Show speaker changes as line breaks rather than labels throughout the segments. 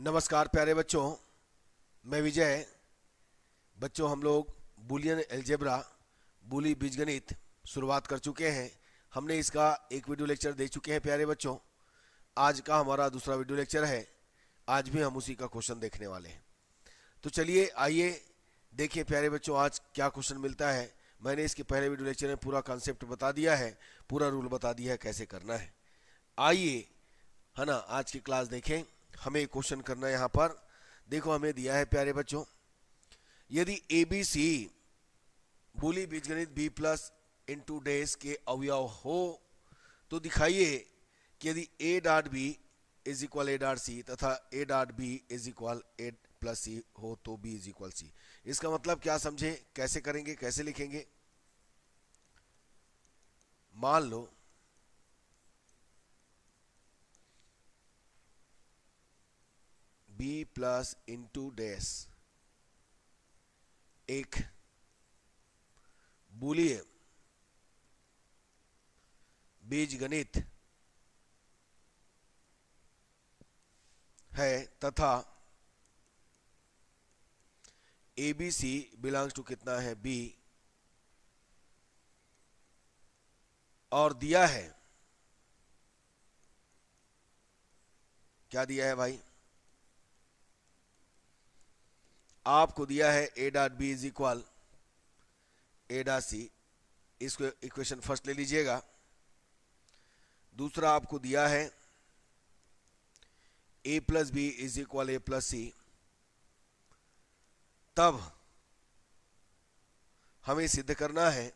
नमस्कार प्यारे बच्चों, मैं विजय। बच्चों, हम लोग बूलियन अलजेब्रा बूली बीजगणित शुरुआत कर चुके हैं। हमने इसका एक वीडियो लेक्चर दे चुके हैं प्यारे बच्चों। आज का हमारा दूसरा वीडियो लेक्चर है। आज भी हम उसी का क्वेश्चन देखने वाले हैं। तो चलिए आइए देखिए प्यारे बच्चों, आज क्या क्वेश्चन मिलता है। मैंने इसके पहले वीडियो लेक्चर में पूरा कॉन्सेप्ट बता दिया है, पूरा रूल बता दिया है कैसे करना है। आइए, है ना, आज की क्लास देखें। हमें क्वेश्चन करना है यहाँ पर। देखो, हमें दिया है प्यारे बच्चों, यदि ए बी सी बूली बीजगणित बी प्लस इंटू डेज के अवयव हो तो दिखाइए कि यदि A dot B is equal A dot C तथा A dot B is equal A plus C हो तो बी इज इक्वल सी। इसका मतलब क्या समझे, कैसे करेंगे, कैसे लिखेंगे। मान लो बी प्लस इंटू डैश एक बूलियन बीजगणित है तथा A B C belongs to कितना है बी, और दिया है, क्या दिया है भाई, आपको दिया है A dot B is equal A dot C. इसको इक्वेशन फर्स्ट ले लीजिएगा। दूसरा आपको दिया है A plus B is equal A plus C. तब हमें सिद्ध करना है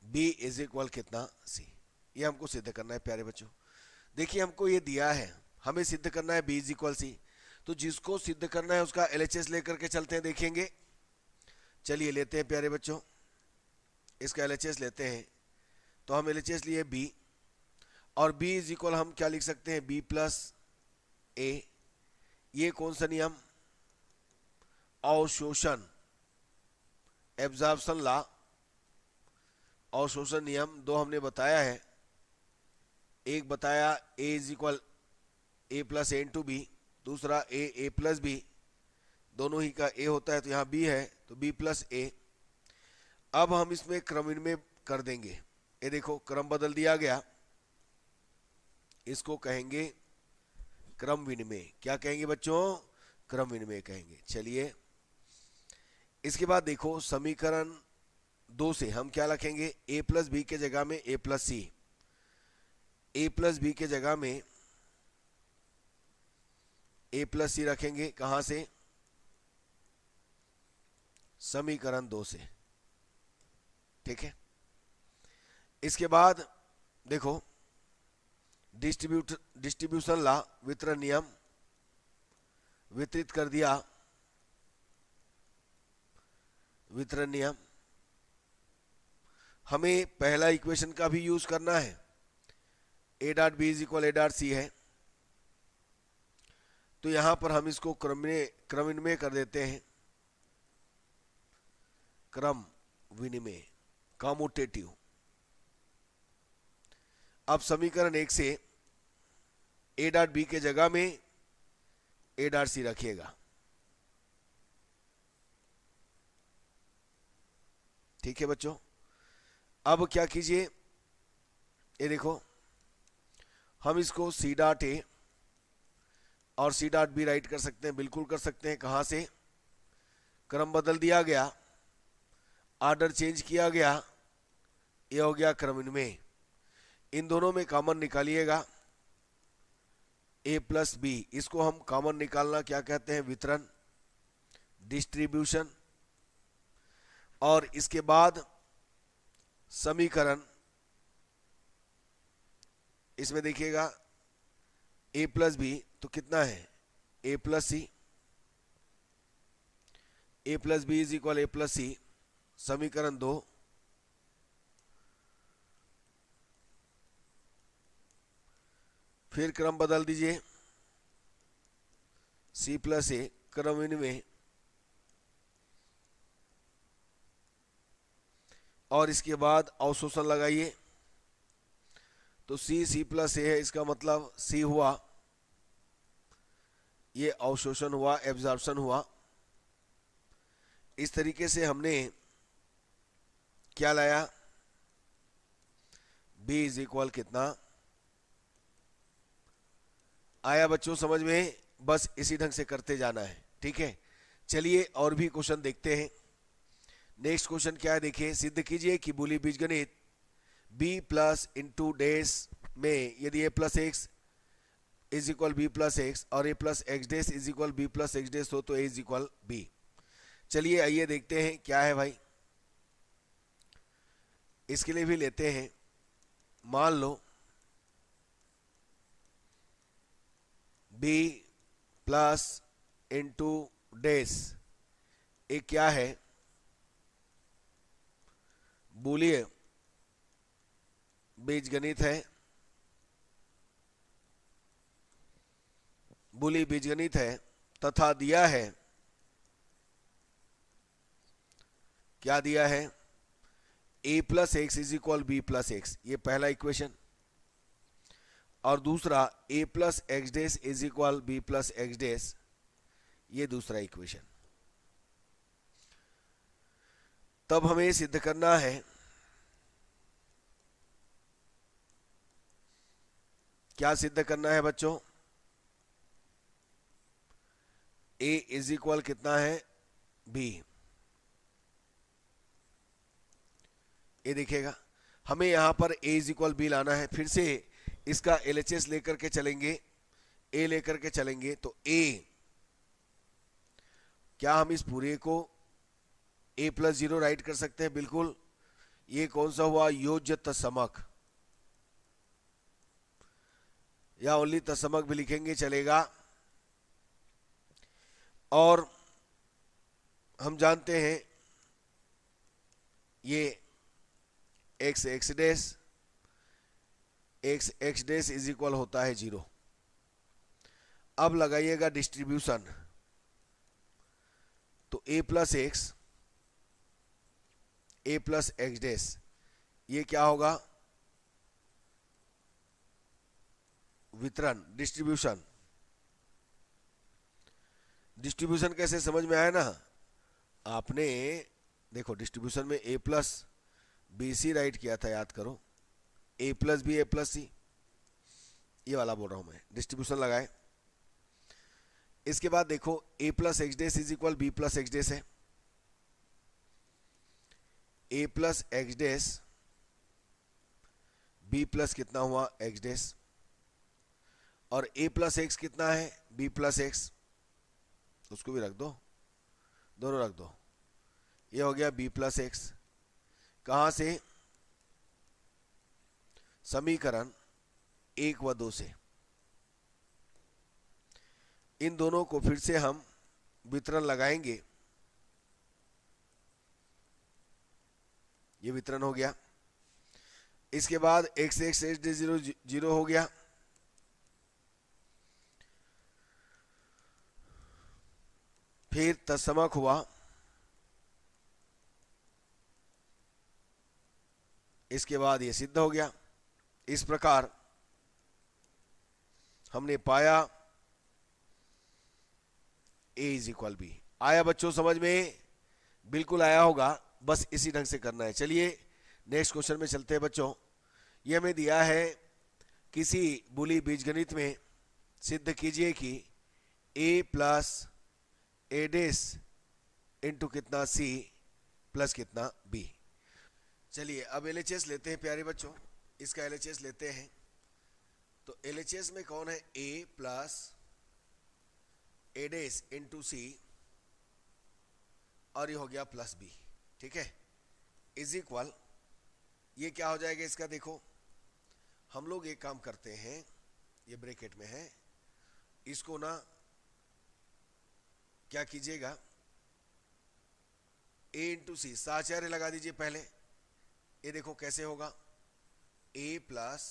बी इज इक्वल कितना सी। ये हमको सिद्ध करना है प्यारे बच्चों। देखिए, हमको ये दिया है, हमें सिद्ध करना है बी इज इक्वल सी। तो जिसको सिद्ध करना है उसका एलएचएस लेकर के चलते हैं, देखेंगे। चलिए लेते हैं प्यारे बच्चों, इसका एलएचएस लेते हैं। तो हम एलएचएस लिए बी, और बी इज इक्वल हम क्या लिख सकते हैं, बी प्लस ए। ये कौन सा नियम, अवशोषण, एब्जॉर्प्शन लॉ, अवशोषण नियम दो हमने बताया है। एक बताया A is equal A plus A into B, दूसरा ए प्लस बी, दोनों ही का ए होता है तो यहाँ बी है तो बी प्लस ए। अब हम इसमें क्रम विनिमय कर देंगे। ये देखो, क्रम बदल दिया गया, इसको कहेंगे क्रम विनिमय। क्या कहेंगे बच्चों, क्रम विनिमय कहेंगे। चलिए, इसके बाद देखो, समीकरण 2 से हम क्या रखेंगे, ए प्लस बी के जगह में ए plus C. A plus B के जगह में ए प्लस सी रखेंगे। कहां से, समीकरण 2 से। ठीक है। इसके बाद देखो, डिस्ट्रीब्यूशन लॉ, वितरण नियम, वितरित कर दिया, वितरण नियम। हमें पहला इक्वेशन का भी यूज करना है, A dot B is equal A dot C है। तो यहां पर हम इसको क्रम विनिमय कर देते हैं, क्रम विनिमय, कॉम्यूटेटिव। अब समीकरण 1 से ए डॉट बी के जगह में ए डॉट सी रखिएगा। ठीक है बच्चों। अब क्या कीजिए, ये देखो, हम इसको सी डॉट ए और सी डॉट बी राइट कर सकते हैं, बिल्कुल कर सकते हैं। कहां से, क्रम बदल दिया गया, ऑर्डर चेंज किया गया, ये हो गया क्रम विनिमय। इन दोनों में कॉमन निकालिएगा, ए प्लस बी, इसको हम कॉमन निकालना क्या कहते हैं, वितरण, डिस्ट्रीब्यूशन। और इसके बाद समीकरण, इसमें देखिएगा ए प्लस बी तो कितना है, A plus C. A plus B is equal A plus C, समीकरण 2। फिर क्रम बदल दीजिए, सी प्लस ए, क्रम विनिमय, और इसके बाद अवशोषण लगाइए, तो C प्लस ए है, इसका मतलब C हुआ, ये अवशोषण हुआ, एब्जॉर्प्शन हुआ। इस तरीके से हमने क्या लाया, B इज इक्वल कितना आया बच्चों समझ में। बस इसी ढंग से करते जाना है, ठीक है। चलिए और भी क्वेश्चन देखते हैं। नेक्स्ट क्वेश्चन क्या है देखिए, सिद्ध कीजिए कि बूली बीजगणित b प्लस इंटू डेस में यदि a plus x is equal b plus x और a plus x dash is equal b plus x dash हो तो a इज इक्वल बी। चलिए आइए देखते हैं क्या है भाई। इसके लिए भी लेते हैं, मान लो b प्लस इंटू डेस, ये क्या है, बूलिय बीजगणित है, बूली बीजगणित है तथा दिया है, क्या दिया है, a plus x is equal b plus x, ये पहला इक्वेशन, और दूसरा a plus x dash is equal b plus x dash, ये दूसरा इक्वेशन। तब हमें सिद्ध करना है, क्या सिद्ध करना है बच्चों, a इज इक्वल कितना है b, ये देखिएगा हमें यहां पर a इज इक्वल बी लाना है। फिर से इसका LHS लेकर के चलेंगे, a लेकर के चलेंगे, तो a, क्या हम इस पूरे को a प्लस 0 राइट कर सकते हैं, बिल्कुल। ये कौन सा हुआ, योज्य तत्समक, या ओनली तत्समक भी लिखेंगे चलेगा। और हम जानते हैं ये x x dash, x dash is equal होता है 0। अब लगाइएगा डिस्ट्रीब्यूशन, तो a plus x, a plus x dash, ये क्या होगा, वितरण, डिस्ट्रीब्यूशन। डिस्ट्रीब्यूशन कैसे समझ में आया ना आपने, देखो डिस्ट्रीब्यूशन में a plus b c right किया था, याद करो, a plus b A plus c, ये वाला बोल रहा हूं मैं, डिस्ट्रीब्यूशन लगाए। इसके बाद देखो a plus x dash is equal b plus x dash है, a plus x dash b plus कितना हुआ एक्स डेस, और a प्लस एक्स कितना है b प्लस एक्स, उसको भी रख दो, दोनों रख दो, ये हो गया b प्लस एक्स। कहां से, समीकरण 1 व 2 से। इन दोनों को फिर से हम वितरण लगाएंगे, ये वितरण हो गया। इसके बाद x एक्स एच डी 0 0 हो गया, फिर तत्समक हुआ, इसके बाद ये सिद्ध हो गया। इस प्रकार हमने पाया a इज इक्वल बी। आया बच्चों समझ में, बिल्कुल आया होगा, बस इसी ढंग से करना है। चलिए नेक्स्ट क्वेश्चन में चलते हैं बच्चों। यह हमें दिया है, किसी बूली बीजगणित में सिद्ध कीजिए कि a plus A dash into कितना c प्लस कितना b। चलिए अब LHS लेते हैं प्यारे बच्चों, इसका LHS लेते हैं। तो LHS में कौन है, a plus A dash into c, और ये हो गया प्लस b, ठीक है, इज इक्वल, ये क्या हो जाएगा इसका, देखो हम लोग एक काम करते हैं, ये ब्रैकेट में है, इसको ना क्या कीजिएगा, a इंटू सी, साचार्य लगा दीजिए पहले। ये देखो कैसे होगा, a plus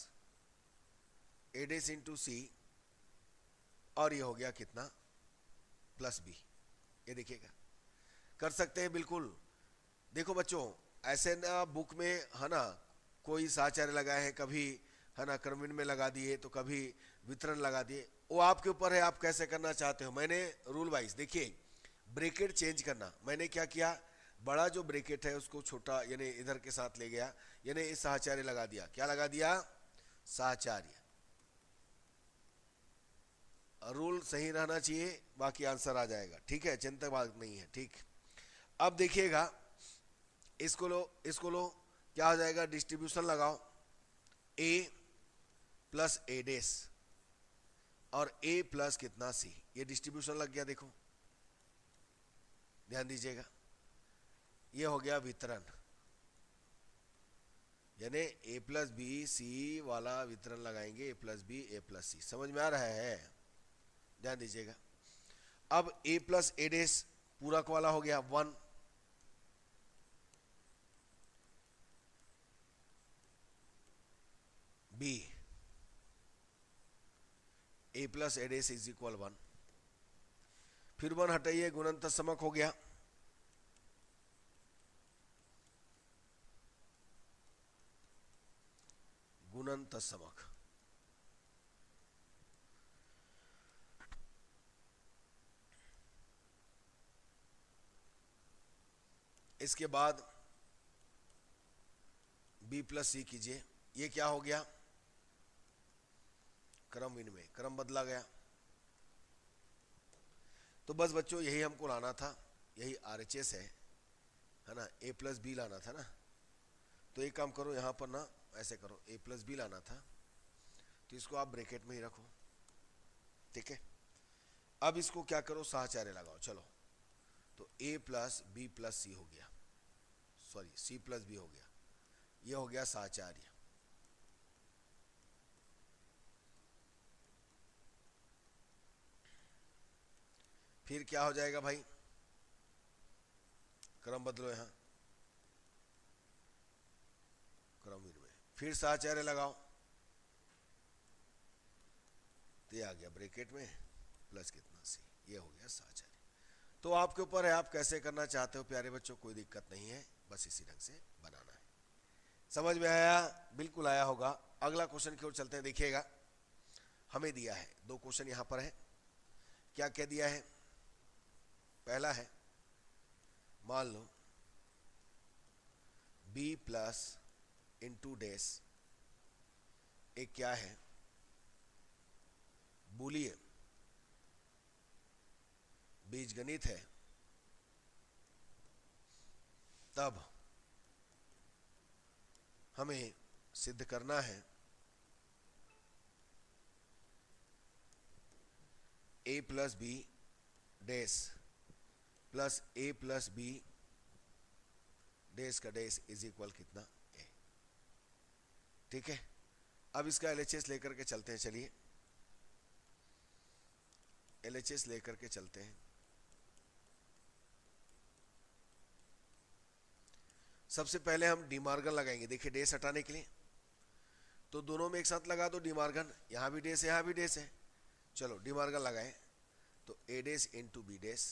A dash into c, और ये हो गया कितना, प्लस b। ये देखिएगा, कर सकते हैं बिल्कुल। देखो बच्चों, ऐसे ना बुक में है ना कोई साचार्य लगाए हैं, कभी है ना क्रमविन में लगा दिए तो कभी वितरण लगा दिए, वो आपके ऊपर है आप कैसे करना चाहते हो। मैंने रूल वाइज देखिए ब्रेकेट चेंज करना, मैंने क्या किया, बड़ा जो ब्रेकेट है उसको छोटा यानी इधर के साथ ले गया, यानी इस साचार्य लगा दिया, क्या लगा दिया, साचार्य। रूल सही रहना चाहिए, बाकी आंसर आ जाएगा, ठीक है, चिंता बात नहीं है, ठीक। अब देखिएगा इसको लो, इसको लो, क्या हो जाएगा, डिस्ट्रीब्यूशन लगाओ, ए प्लस ए डेस और ए प्लस कितना सी, ये डिस्ट्रीब्यूशन लग गया, देखो ध्यान दीजिएगा, ये हो गया वितरण, यानी ए प्लस बी सी वाला वितरण लगाएंगे, ए प्लस बी ए प्लस सी, समझ में आ रहा है, ध्यान दीजिएगा। अब ए प्लस ए डेस पूरक वाला हो गया 1, B A plus A dash is equal 1, फिर 1 हटाइए, गुणनत समक हो गया, गुणनत समक, इसके बाद बी प्लस सी कीजिए, ये क्या हो गया, क्रम इनमें क्रम बदला गया। तो बस बच्चों यही हमको लाना था, यही आरएचएस है ना, ए प्लस बी लाना था ना, तो एक काम करो यहाँ पर ना ऐसे करो, ए प्लस बी लाना था तो इसको आप ब्रैकेट में ही रखो, ठीक है। अब इसको क्या करो, साहचार्य लगाओ, चलो, तो ए प्लस बी प्लस सी हो गया, सॉरी सी प्लस बी हो गया, ये हो गया साहचार्य। फिर क्या हो जाएगा भाई, क्रम बदलो, यहां क्रम में फिर साहचार्य लगाओ, तो ये आ गया ब्रैकेट में प्लस कितना सी, ये हो गया साहचार्य। तो आपके ऊपर है आप कैसे करना चाहते हो प्यारे बच्चों, कोई दिक्कत नहीं है, बस इसी ढंग से बनाना है। समझ में आया, बिल्कुल आया होगा। अगला क्वेश्चन की ओर चलते हैं, देखिएगा हमें दिया है 2 क्वेश्चन यहां पर है, क्या क्या दिया है। पहला है, मान लो b प्लस इंटू डैश एक क्या है, बूलियन बीजगणित है, तब हमें सिद्ध करना है a plus B dash plus A plus B dash का डैश इज इक्वल कितना, ए, ठीक है। अब इसका एलएचएस लेकर के चलते हैं, चलिए एलएचएस लेकर के चलते हैं। सबसे पहले हम डीमार्गन लगाएंगे, देखिए डैश हटाने के लिए, तो दोनों में एक साथ लगा दो डीमार्गन, यहां भी डैश है यहां भी डैश है, चलो डीमार्गन लगाए, तो ए डैश इंटू बी डैश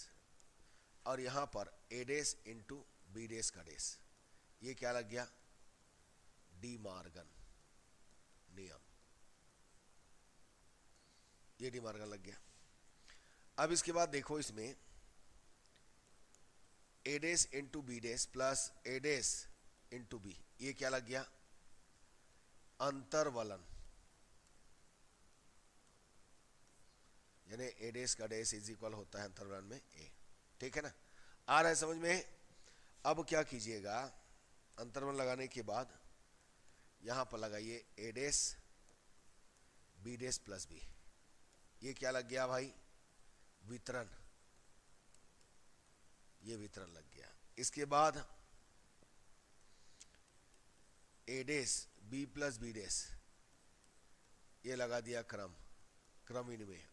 और यहां पर ए डैश इंटू बी डैश का डैश, ये क्या लग गया, डीमार्गन नियम, ये डीमार्गन लग गया। अब इसके बाद देखो इसमें a dash into b dash plus A dash into b, ये क्या लग गया, अंतर्वलन, यानी ए डैश का डैश इज इक्वल होता है अंतर्वलन में ए, ठीक है ना, आ रहा है समझ में। अब क्या कीजिएगा, अंतर्वलन लगाने के बाद यहां पर लगाइए a dash b dash plus b, ये क्या लग गया भाई, वितरण, ये वितरण लग गया। इसके बाद a dash B plus B dash, ये लगा दिया क्रम, क्रम इनमें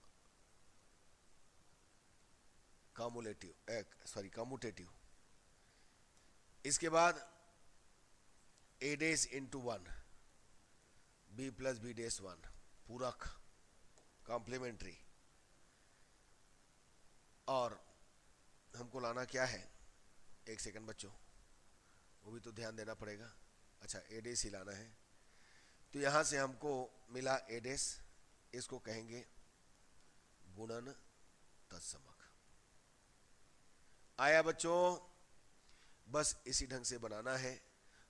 कम्युलेटिव सॉरी कम्यूटेटिव। इसके बाद a dash into 1 b plus B dash 1 पूरक कॉम्प्लीमेंट्री, और हमको लाना क्या है, एक सेकंड बच्चों, वो भी तो ध्यान देना पड़ेगा। अच्छा ए डेस ही लाना है, तो यहाँ से हमको मिला ए डेस, इसको कहेंगे गुणन तत्समक। आया बच्चों? बस इसी ढंग से बनाना है।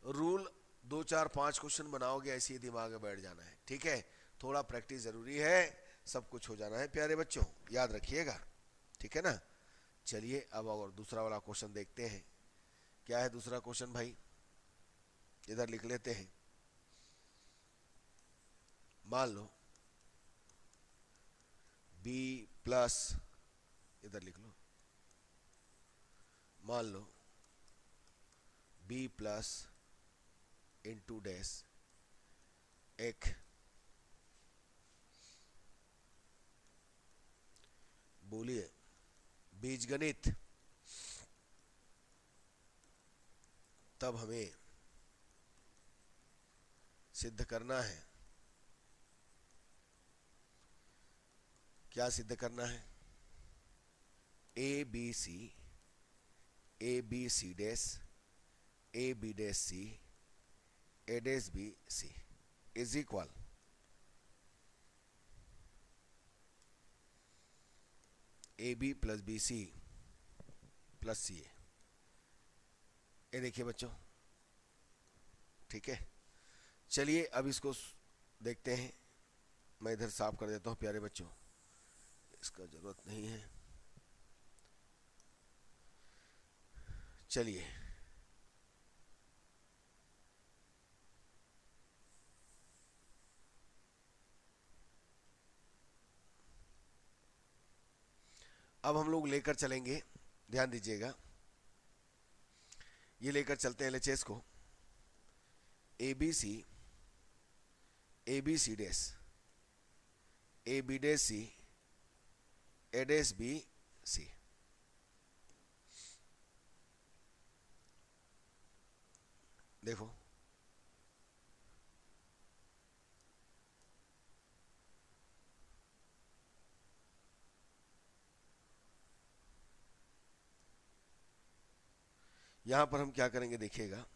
रूल 2 4 5 क्वेश्चन बनाओगे, ऐसे ही दिमाग में बैठ जाना है, ठीक है। थोड़ा प्रैक्टिस जरूरी है, सब कुछ हो जाना है प्यारे बच्चों, याद रखिएगा, ठीक है ना। चलिए अब और दूसरा वाला क्वेश्चन देखते हैं। क्या है दूसरा क्वेश्चन भाई? इधर लिख लेते हैं। मान लो b प्लस, इधर लिख लो, मान लो b प्लस इंटू डैश एक, बोलिए बीजगणित, तब हमें सिद्ध करना है। क्या सिद्ध करना है? A B C dash A B dash C A dash B c is equal a B plus b C plus C a. ये देखिए बच्चों, ठीक है। चलिए अब इसको देखते हैं। मैं इधर साफ कर देता हूं प्यारे बच्चों, इसका जरूरत नहीं है। चलिए अब हम लोग लेकर चलेंगे, ध्यान दीजिएगा, ये लेकर चलते हैं एलएचएस को। A B C dash A B dash C A dash B C. देखो यहां पर हम क्या करेंगे, देखिएगा।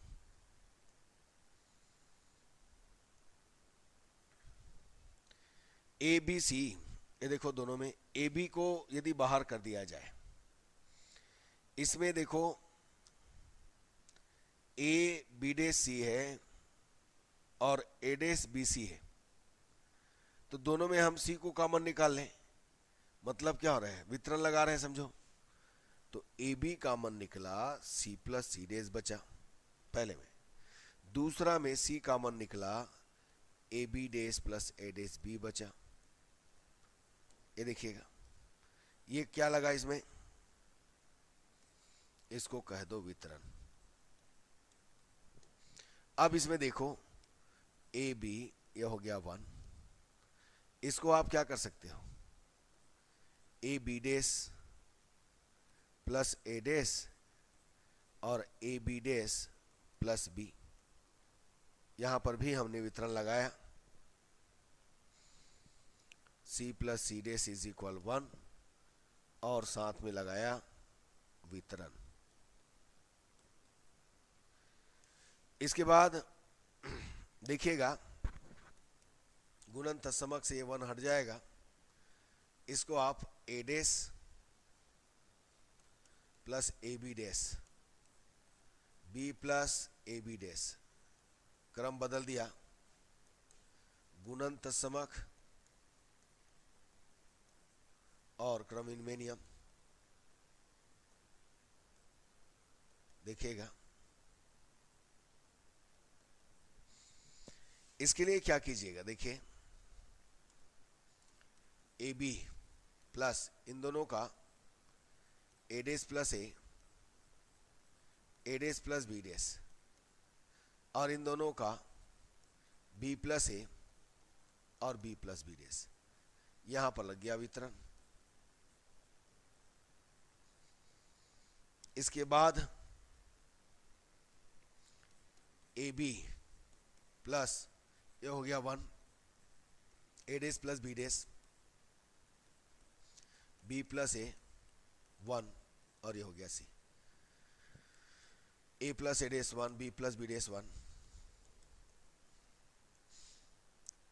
ए बी सी, ये देखो दोनों में ए बी को यदि बाहर कर दिया जाए, इसमें देखो ए बी डैश सी है और ए डैश बी सी है, तो दोनों में हम सी को कॉमन निकाल लें। मतलब क्या हो रहा है, वितरण लगा रहे हैं, समझो। तो ए बी कॉमन निकला, सी प्लस सी डैश बचा पहले में। दूसरा में सी कॉमन निकला, A B dash plus A dash B बचा। ये देखिएगा, ये क्या लगा इसमें, इसको कह दो वितरण। अब इसमें देखो ए बी, यह हो गया 1, इसको आप क्या कर सकते हो, a B dash plus A dash और a B dash plus b, यहां पर भी हमने वितरण लगाया। C plus c dash is equal 1 और साथ में लगाया वितरण। इसके बाद देखिएगा गुणन तत्समक से ये 1 हट जाएगा, इसको आप a dash plus A B dash B plus A B dash, क्रम बदल दिया, गुणन तत्समक और क्रम इनमें नियम। देखिएगा इसके लिए क्या कीजिएगा, देखिए ए बी प्लस इन दोनों का ए डैश प्लस ए डैश प्लस बी डैश और इन दोनों का बी प्लस ए और बी प्लस बी डैश, यहां पर लग गया वितरण। इसके बाद ए बी प्लस ये हो गया 1, A dash plus B dash B plus A 1 और ये हो गया C. A plus A dash one, B plus B dash one,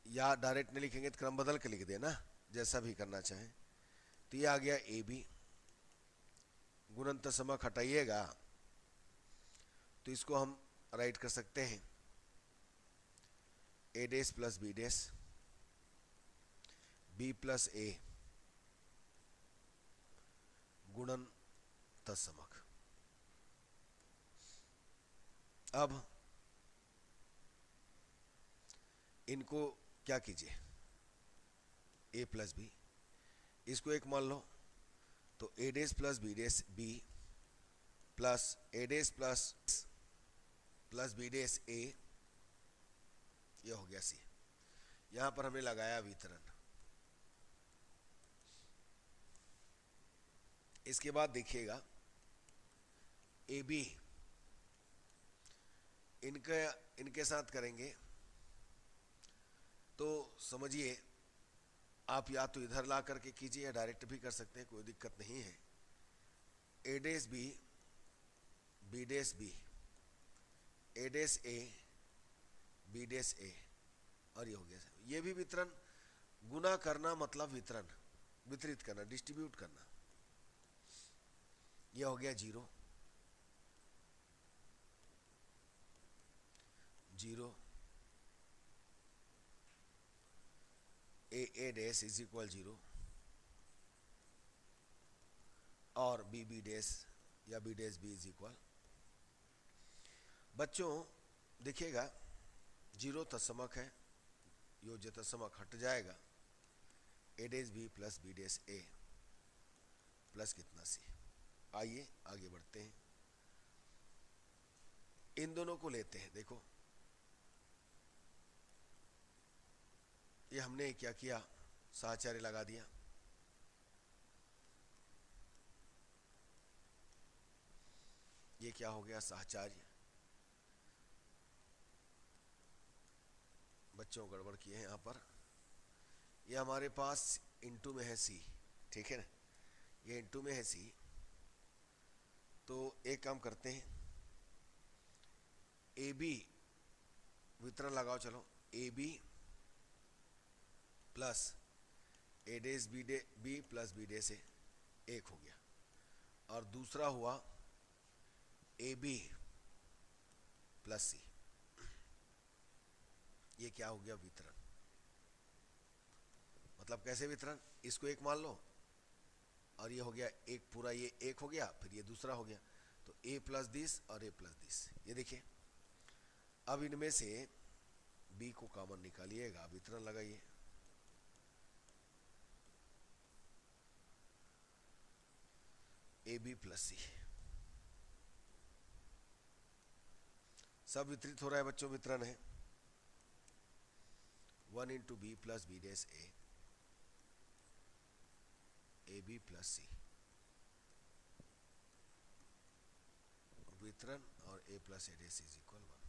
या डायरेक्ट नहीं लिखेंगे तो क्रम बदल के लिख देना, जैसा भी करना चाहें। तो ये आ गया ए बी, गुणन तत्समक हटाइएगा तो इसको हम राइट कर सकते हैं a dash plus B dash, B plus a गुणन तत्समक। अब इनको क्या कीजिए, ए प्लस बी, इसको एक मान लो तो a dash plus B dash B plus A dash plus B dash a, यह हो गया सी। यहां पर हमने लगाया वितरण। इसके बाद देखिएगा ए बी, इनके साथ करेंगे तो समझिए आप या तो इधर ला करके कीजिए या डायरेक्ट भी कर सकते हैं, कोई दिक्कत नहीं है। ए dash B, B dash B, ए डेस ए, बी डेस ए, और ये हो गया। ये भी वितरण, गुना करना मतलब वितरण, वितरित करना, डिस्ट्रीब्यूट करना। ये हो गया 0 0, ए डैश इज इक्वल 0 और बी डैश या b dash b is equal. बच्चों देखिएगा 0 तत्समक है, योज्य तत्समक हट जाएगा, a dash B plus B dash a plus कितना सी। आइए आगे बढ़ते हैं, इन दोनों को लेते हैं। देखो ये हमने क्या किया, साहचर्य लगा दिया। ये क्या हो गया, साहचर्य। बच्चों गड़बड़ किए हैं यहाँ पर। ये हमारे पास इनटू में है सी, ठीक है ना, ये इनटू में है सी। तो एक काम करते हैं, ए बी वितरण लगाओ, चलो a B plus A dash B plus B dash a, एक हो गया। और दूसरा हुआ ए बी प्लस सी, ये क्या हो गया, वितरण। मतलब कैसे वितरण, इसको एक मान लो और ये हो गया एक पूरा, ये एक हो गया, फिर ये दूसरा हो गया, तो ए प्लस दिस और ए प्लस दिस। ये देखिए अब इनमें से बी को कॉमन निकालिएगा, वितरण लगाइए। ए बी प्लस सी सब वितरित हो रहा है बच्चों, वितरण है 1 into B plus B dash A B plus c, वितरण, और a plus A dash is equal 1।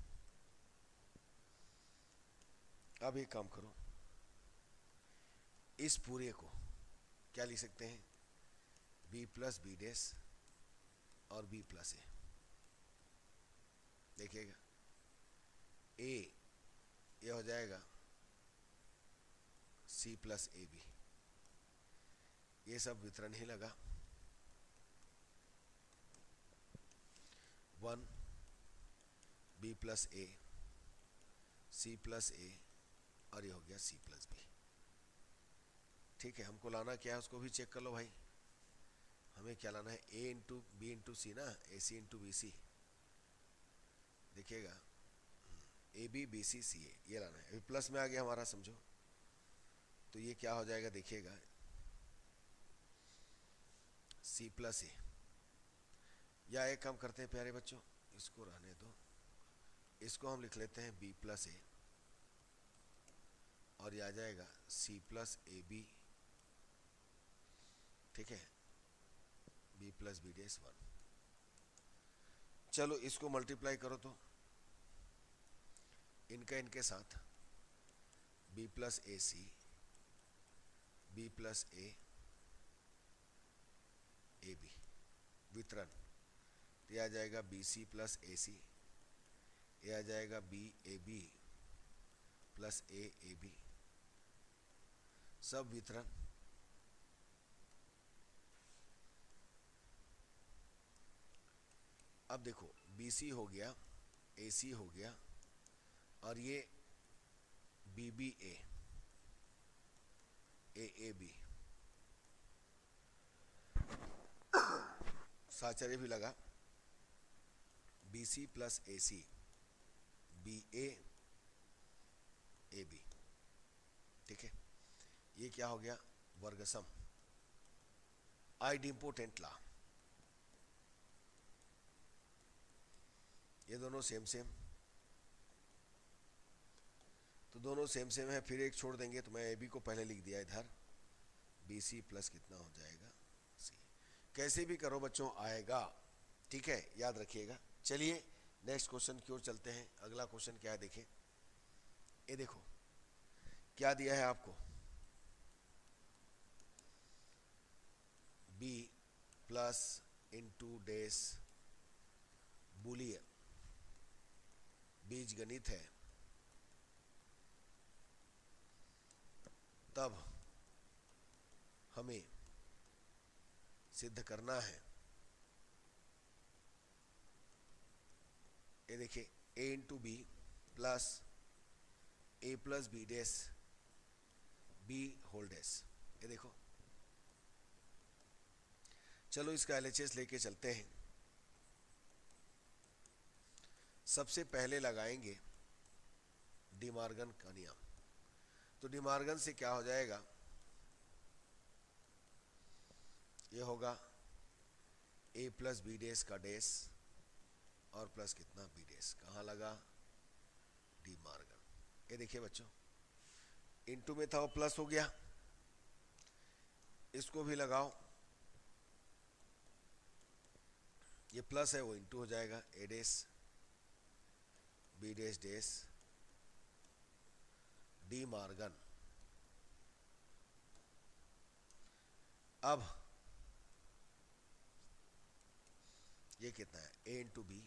अब एक काम करो, इस पूरे को क्या लिख सकते हैं, बी प्लस बी डैश और बी प्लस ए। देखिएगा ए, ये हो जाएगा सी प्लस ए बी, ये सब वितरण ही लगा 1 b plus A, C plus ए, और ये हो गया सी प्लस बी। ठीक है, हमको लाना क्या है उसको भी चेक कर लो भाई। हमें क्या लाना है, ए इंटू बी इंटू सी ना, ए सी इंटू बी सी। देखिएगा A B B C C a, ये लाना है। अभी प्लस में आ गया हमारा, समझो तो ये क्या हो जाएगा, देखिएगा सी प्लस ए। या एक काम करते हैं प्यारे बच्चों, इसको रहने दो, इसको हम लिख लेते हैं बी प्लस ए, और ये आ जाएगा सी प्लस ए बी, ठीक है, बी प्लस बी डैश 1। चलो इसको मल्टीप्लाई करो तो इनका इनके साथ B plus A C, B plus A B, वितरण। तो ये आ जाएगा बी सी प्लस ए सी, ये आ जाएगा B A B plus A B, सब वितरण। अब देखो बी सी हो गया, ए सी हो गया, और ये बी बी ए बी, साचर्य भी लगा, B C plus A C B A B, ठीक है। ये क्या हो गया, वर्गसम, आइडेम्पोटेंट लॉ। ये दोनों सेम सेम, तो दोनों सेम सेम है, फिर एक छोड़ देंगे, तो मैं ए बी को पहले लिख दिया इधर, बी सी प्लस कितना हो जाएगा सी। कैसे भी करो बच्चों आएगा, ठीक है, याद रखिएगा। चलिए नेक्स्ट क्वेश्चन की ओर चलते हैं। अगला क्वेश्चन क्या है देखें। ये देखो क्या दिया है आपको, बी प्लस इंटू डेस बूलियन बीज गणित है, तब हमें सिद्ध करना है, ये देखिए a into B plus A plus B dash b whole dash. ये देखो, चलो इसका एलएचएस लेके चलते हैं। सबसे पहले लगाएंगे डिमॉर्गन का नियम। तो डिमॉर्गन से क्या हो जाएगा, ये होगा ए प्लस बी डेस का डेस और प्लस कितना बी डेस, कहाँ लगा, डिमॉर्गन। ये देखिए बच्चों, इनटू में था वो प्लस हो गया, इसको भी लगाओ, ये प्लस है वो इनटू हो जाएगा, ए डेस बी डेस डेस डिमॉर्गन। अब ये कितना है, ए इंटू बी,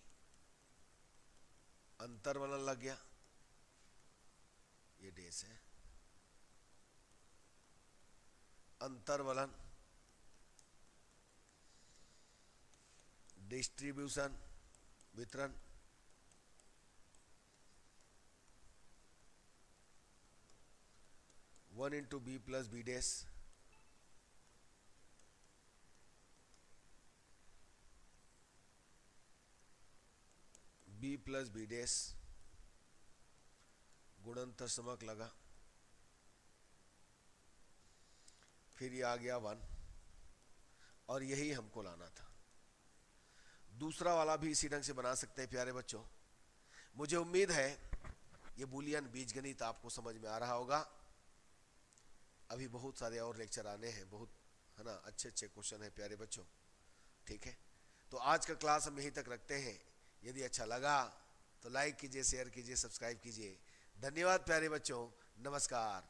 अंतर्वलन लग गया, ये डेस है, अंतर्वलन डिस्ट्रीब्यूशन वितरण, one into B plus B dash B plus B dash गुणनफल समक लगा, फिर ये आ गया 1, और यही हमको लाना था। दूसरा वाला भी इसी ढंग से बना सकते हैं प्यारे बच्चों। मुझे उम्मीद है ये बूलियन बीजगणित आपको समझ में आ रहा होगा। अभी बहुत सारे और लेक्चर आने हैं, बहुत है ना, अच्छे अच्छे क्वेश्चन है प्यारे बच्चों, ठीक है। तो आज का क्लास हम यहीं तक रखते हैं। यदि अच्छा लगा तो लाइक कीजिए, शेयर कीजिए, सब्सक्राइब कीजिए। धन्यवाद प्यारे बच्चों, नमस्कार।